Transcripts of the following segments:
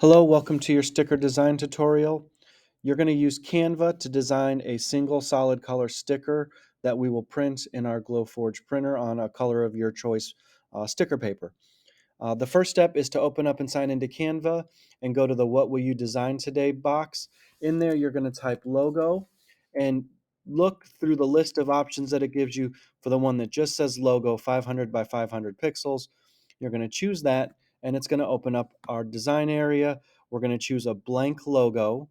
Hello, welcome to your sticker design tutorial. You're going to use Canva to design a single solid color sticker that we will print in our Glowforge printer on a color of your choice sticker paper. The first step is to open up and sign into Canva and go to the What Will You Design Today box. In there, you're going to type logo and look through the list of options that it gives you for the one that just says logo 500 by 500 pixels. You're going to choose that and it's going to open up our design area. We're going to choose a blank logo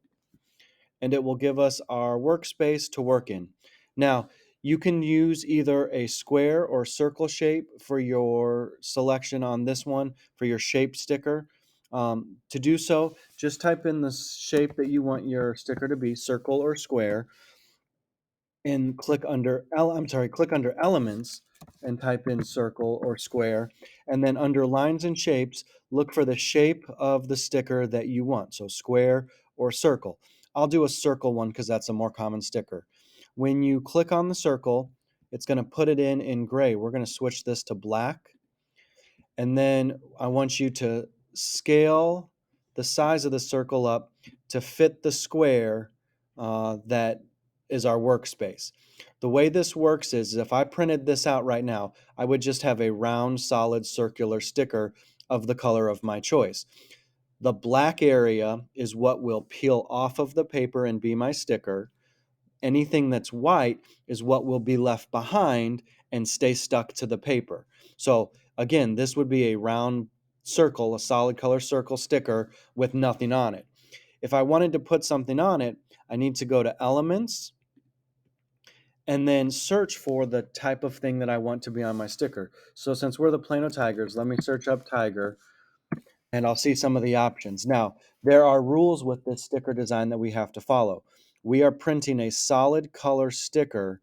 and it will give us our workspace to work in. Now, you can use either a square or circle shape for your selection on this one for your shape sticker. To do so, just type in the shape that you want your sticker to be, circle or square, and click under elements and type in circle or square, and then under lines and shapes look for the shape of the sticker that you want, so square or circle. I'll do a circle one because that's a more common sticker. When you click on the circle, it's going to put it in gray. We're going to switch this to black, and then I want you to scale the size of the circle up to fit the square that is our workspace. The way this works is if I printed this out right now, I would just have a round, solid, circular sticker of the color of my choice. The black area is what will peel off of the paper and be my sticker. Anything that's white is what will be left behind and stay stuck to the paper. So again, this would be a round circle, a solid color circle sticker with nothing on it. If I wanted to put something on it, I need to go to Elements and then search for the type of thing that I want to be on my sticker. So since we're the Plano Tigers, let me search up tiger and I'll see some of the options. Now, there are rules with this sticker design that we have to follow. We are printing a solid color sticker,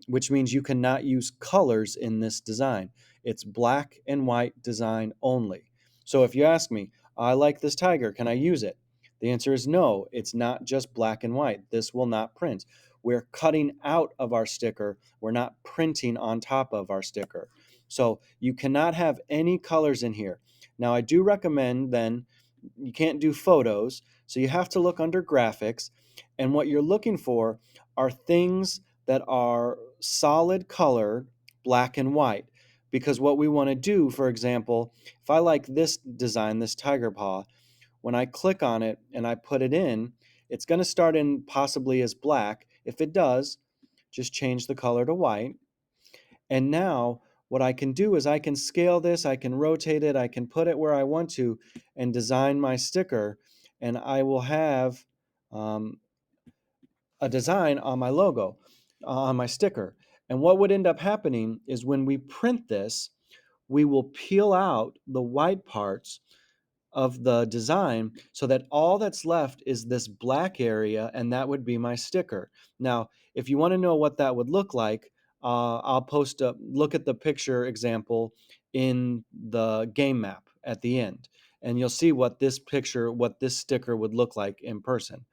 which means you cannot use colors in this design. It's black and white design only. So if you ask me, I like this tiger, can I use it? The answer is no, it's not just black and white. This will not print. We're cutting out of our sticker. We're not printing on top of our sticker. So you cannot have any colors in here. Now, I do recommend then you can't do photos, so you have to look under graphics. And what you're looking for are things that are solid color, black and white. Because what we want to do, for example, if I like this design, this tiger paw, when I click on it and I put it in, it's going to start in possibly as black. If it does, just change the color to white. And now what I can do is I can scale this, I can rotate it, I can put it where I want to and design my sticker. And I will have um, a design on my logo, on my sticker. And what would end up happening is when we print this, we will peel out the white parts of the design so that all that's left is this black area, and that would be my sticker. Now, if you want to know what that would look like, I'll post a look at the picture example in the game map at the end, and you'll see what this sticker would look like in person.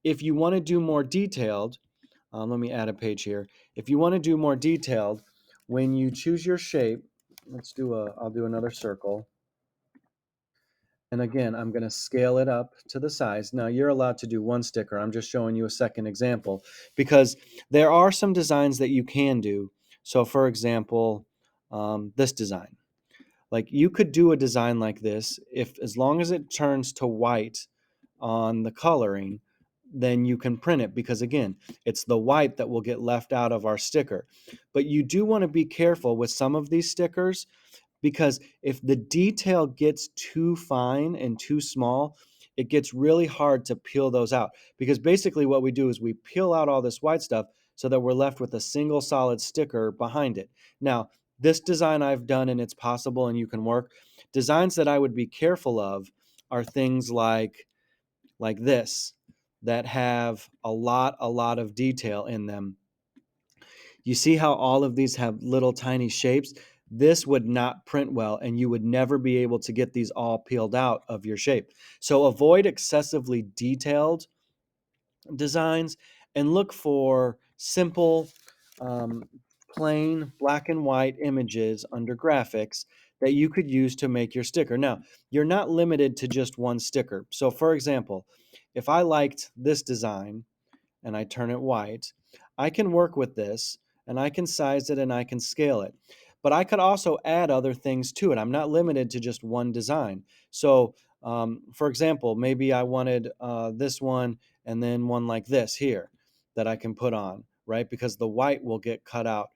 If you want to do more detailed, let me add a page here. If you want to do more detailed, when you choose your shape, I'll do another circle. And again, I'm going to scale it up to the size. Now you're allowed to do one sticker. I'm just showing you a second example because there are some designs that you can do. So for example, this design. Like you could do a design like this if as long as it turns to white on the coloring, then you can print it because again, it's the white that will get left out of our sticker. But you do want to be careful with some of these stickers because if the detail gets too fine and too small, it gets really hard to peel those out. Because basically, what we do is we peel out all this white stuff so that we're left with a single solid sticker behind it. Now, this design I've done and it's possible and you can work. Designs that I would be careful of are things like this that have a lot of detail in them. You see how all of these have little tiny shapes? This would not print well, and you would never be able to get these all peeled out of your shape. So avoid excessively detailed designs and look for simple, um, plain black and white images under graphics that you could use to make your sticker. Now, you're not limited to just one sticker. So, for example, if I liked this design and I turn it white, I can work with this and I can size it and I can scale it. But I could also add other things to it. I'm not limited to just one design. So, for example, maybe I wanted this one and then one like this here that I can put on, right? Because the white will get cut out.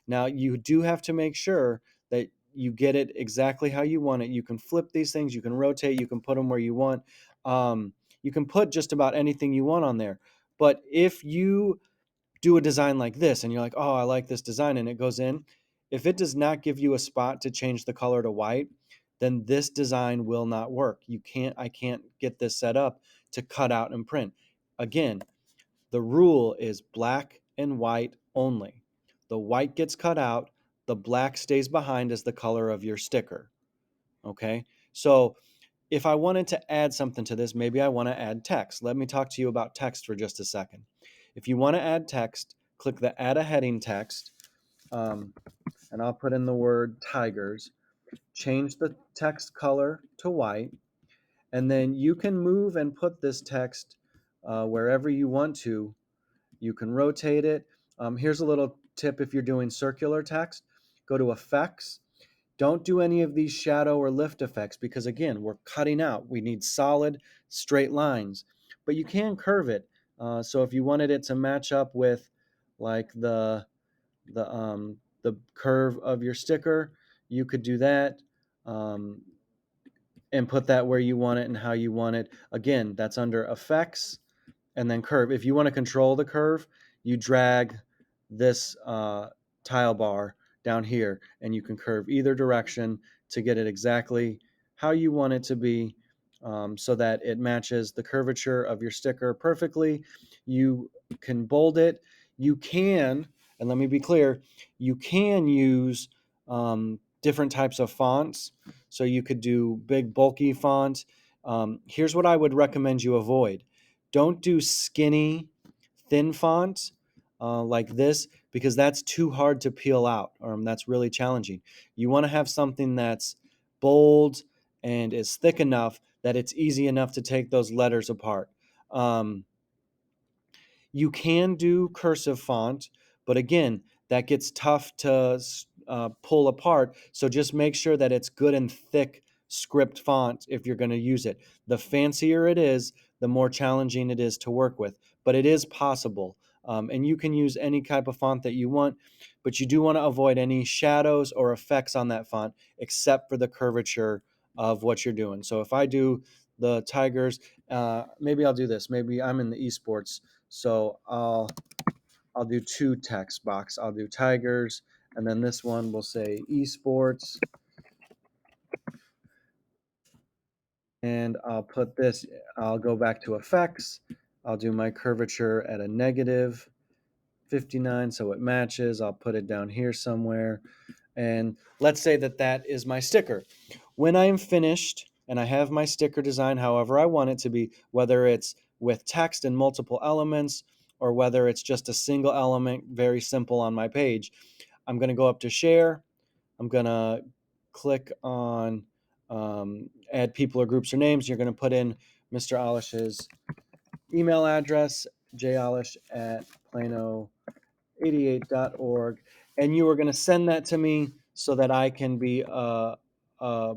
Now, you do have to make sure that you get it exactly how you want it. You can flip these things, you can rotate, you can put them where you want. You can put just about anything you want on there. But if you do a design like this and you're like, oh, I like this design, and it goes in, if it does not give you a spot to change the color to white, then this design will not work. I can't get this set up to cut out and print. Again, the rule is black and white only. The white gets cut out, the black stays behind as the color of your sticker. Okay? So if I wanted to add something to this, maybe I want to add text. Let me talk to you about text for just a second. If you want to add text, click the add a heading text, um, and I'll put in the word tigers. Change the text color to white, and then you can move and put this text wherever you want to. You can rotate it. Here's a little tip if you're doing circular text. Go to Effects. Don't do any of these shadow or lift effects because, again, we're cutting out. We need solid, straight lines. But you can curve it. So if you wanted it to match up with like the curve of your sticker, you could do that um, and put that where you want it and how you want it. Again, that's under Effects and then curve. If you want to control the curve, you drag this tile bar down here and you can curve either direction to get it exactly how you want it to be, so that it matches the curvature of your sticker perfectly. You can bold it. You can, and let me be clear, you can use different types of fonts. So you could do big, bulky font. Here's what I would recommend you avoid. Don't do skinny, thin fonts like this because that's too hard to peel out, or that's really challenging. You want to have something that's bold and is thick enough that it's easy enough to take those letters apart. Um, you can do cursive font, but again, that gets tough to pull apart. So just make sure that it's good and thick script font if you're going to use it. The fancier it is, the more challenging it is to work with, but it is possible. And you can use any type of font that you want, but you do want to avoid any shadows or effects on that font except for the curvature of what you're doing. So if I do the Tigers, maybe I'll do this. Maybe I'm in the esports, so I'll do two text box. I'll do Tigers, and then this one will say esports, and I'll put this. I'll go back to effects. I'll do my curvature at a negative 59, so it matches. I'll put it down here somewhere, and let's say that that is my sticker. When I am finished and I have my sticker design however I want it to be, whether it's with text and multiple elements or whether it's just a single element, very simple on my page, I'm going to go up to share. I'm going to click on add people or groups or names. You're going to put in Mr. Alish's email address, jalish at Plano 88.org, and you are going to send that to me so that I can be a, a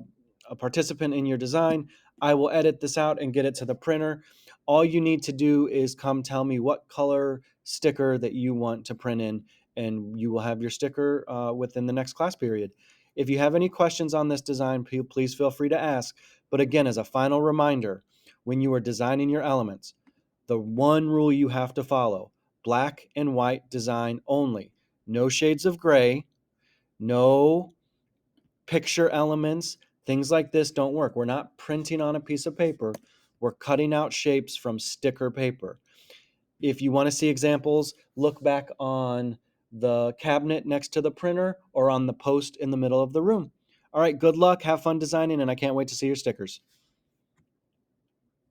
participant in your design. I will edit this out and get it to the printer. All you need to do is come tell me what color sticker that you want to print in, and you will have your sticker within the next class period. If you have any questions on this design, please feel free to ask. But again, as a final reminder, when you are designing your elements, the one rule you have to follow: black and white design only. No shades of gray, no picture elements. Things like this don't work. We're not printing on a piece of paper. We're cutting out shapes from sticker paper. If you want to see examples, look back on the cabinet next to the printer or on the post in the middle of the room. All right, good luck. Have fun designing, and I can't wait to see your stickers.